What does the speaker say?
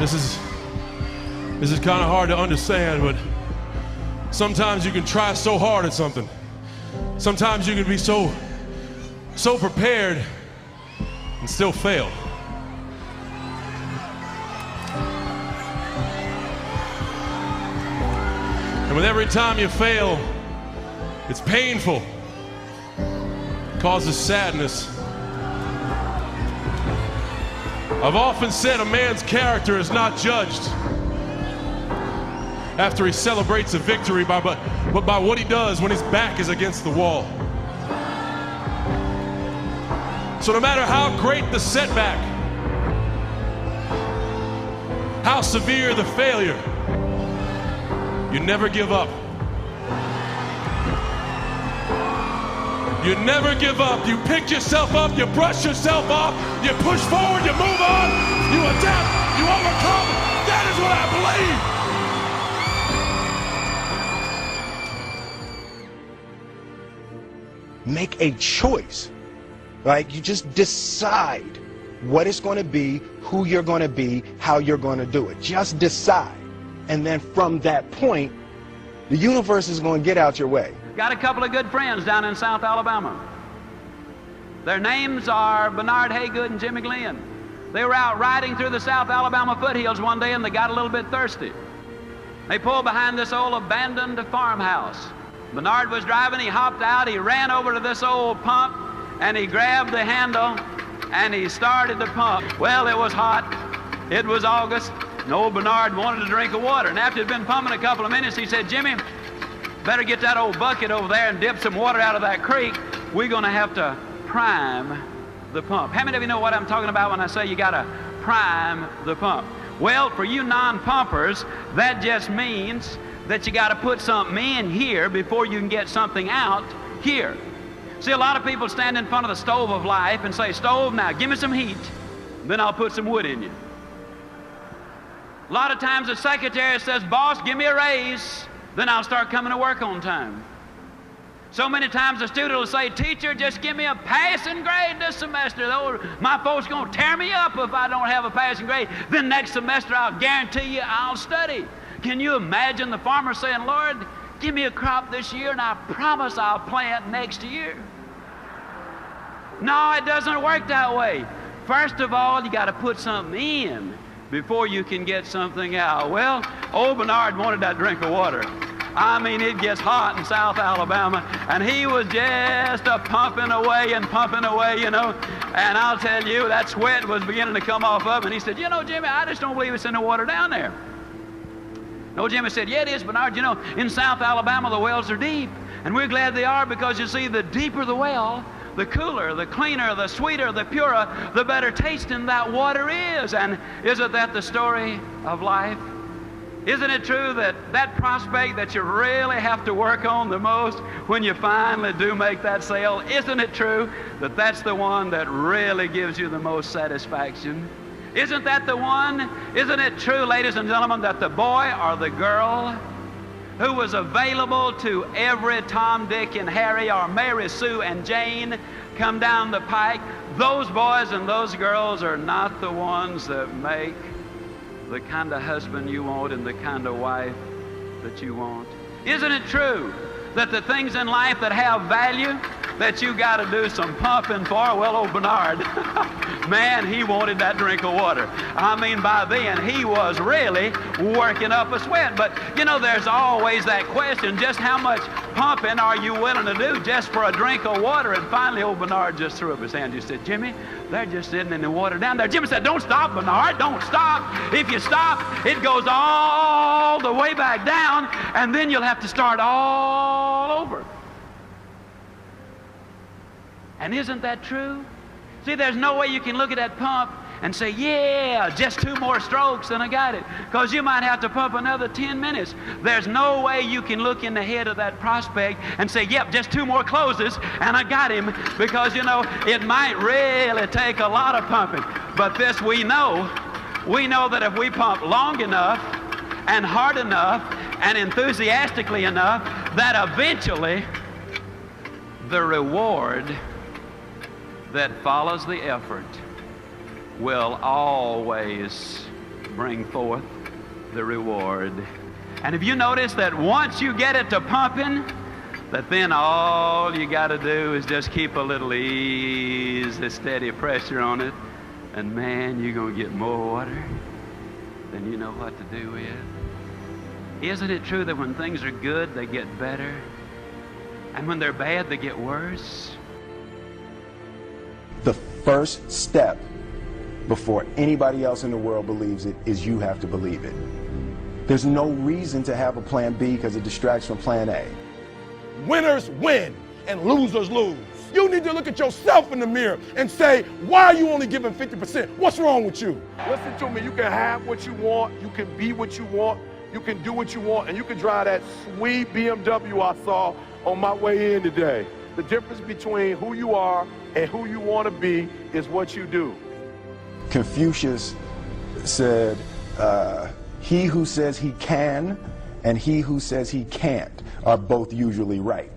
This is kind of hard to understand, but sometimes you can try so hard at something. Sometimes you can be so prepared and still fail. And with every time you fail, it's painful. It causes sadness. I've often said a man's character is not judged after he celebrates a victory, but by what he does when his back is against the wall. So no matter how great the setback, how severe the failure, you never give up. You never give up. You pick yourself up, you brush yourself off, you push forward, you move on, you adapt, you overcome. That is what I believe. Make a choice. Like, you just decide what it's going to be, who you're going to be, how you're going to do it. Just decide. And then from that point, the universe is going to get out your way. Got a couple of good friends down in South Alabama. Their names are Bernard Haygood and Jimmy Glenn. They were out riding through the South Alabama foothills one day and they got a little bit thirsty. They pulled behind this old abandoned farmhouse. Bernard was driving, he hopped out, he ran over to this old pump and he grabbed the handle and he started the pump. Well, it was hot. It was August and old Bernard wanted a drink of water. And after he'd been pumping a couple of minutes, he said, "Jimmy, better get that old bucket over there and dip some water out of that creek. We're going to have to prime the pump." How many of you know what I'm talking about when I say you got to prime the pump? Well, for you non-pumpers, that just means that you got to put something in here before you can get something out here. See, a lot of people stand in front of the stove of life and say, "Stove, now give me some heat, then I'll put some wood in you." A lot of times the secretary says, "Boss, give me a raise, then I'll start coming to work on time." So many times the student will say, "Teacher, just give me a passing grade this semester. My folks are going to tear me up if I don't have a passing grade. Then next semester I'll guarantee you I'll study." Can you imagine the farmer saying, "Lord, give me a crop this year and I promise I'll plant next year"? No, it doesn't work that way. First of all, you got to put something in before you can get something out. Well, old Bernard wanted that drink of water. I mean, it gets hot in South Alabama, and he was just pumping away, you know. And I'll tell you, that sweat was beginning to come off of him. And he said, "You know, Jimmy, I just don't believe it's in the water down there." No, Jimmy said, "Yeah, it is, Bernard. You know, in South Alabama, the wells are deep. And we're glad they are because, you see, the deeper the well, the cooler, the cleaner, the sweeter, the purer, the better tasting that water is." And isn't that the story of life? Isn't it true that that prospect that you really have to work on the most, when you finally do make that sale, isn't it true that that's the one that really gives you the most satisfaction? Isn't that the one? Isn't it true, ladies and gentlemen, that the boy or the girl who was available to every Tom, Dick, and Harry, or Mary, Sue, and Jane come down the pike, those boys and those girls are not the ones that make the kind of husband you want and the kind of wife that you want? Isn't it true that the things in life that have value, that you got to do some pumping for? Well, old Bernard, man, he wanted that drink of water. I mean, by then, he was really working up a sweat. But, you know, there's always that question, just how much pumping are you willing to do just for a drink of water? And finally, old Bernard just threw up his hand. He said, "Jimmy, they're just sitting in the water down there." Jimmy said, "Don't stop, Bernard, don't stop. If you stop, it goes all the way back down, and then you'll have to start all over." And isn't that true? See, there's no way you can look at that pump and say, "Yeah, just 2 more strokes and I got it," because you might have to pump another 10 minutes. There's no way you can look in the head of that prospect and say, "Yep, just 2 more closes and I got him," because, you know, it might really take a lot of pumping. But this we know that if we pump long enough and hard enough and enthusiastically enough, that eventually the reward that follows the effort will always bring forth the reward. And if you notice that once you get it to pumping, that then all you got to do is just keep a little easy, steady pressure on it, and man, you're going to get more water than you know what to do with. Isn't it true that when things are good, they get better, and when they're bad, they get worse? The first step before anybody else in the world believes it is you have to believe it. There's no reason to have a plan B because it distracts from plan A. Winners win and losers lose. You need to look at yourself in the mirror and say, why are you only giving 50%? What's wrong with you? Listen to me, you can have what you want, you can be what you want, you can do what you want, and you can drive that sweet BMW I saw on my way in today. The difference between who you are and who you want to be is what you do. Confucius said, he who says he can and he who says he can't are both usually right.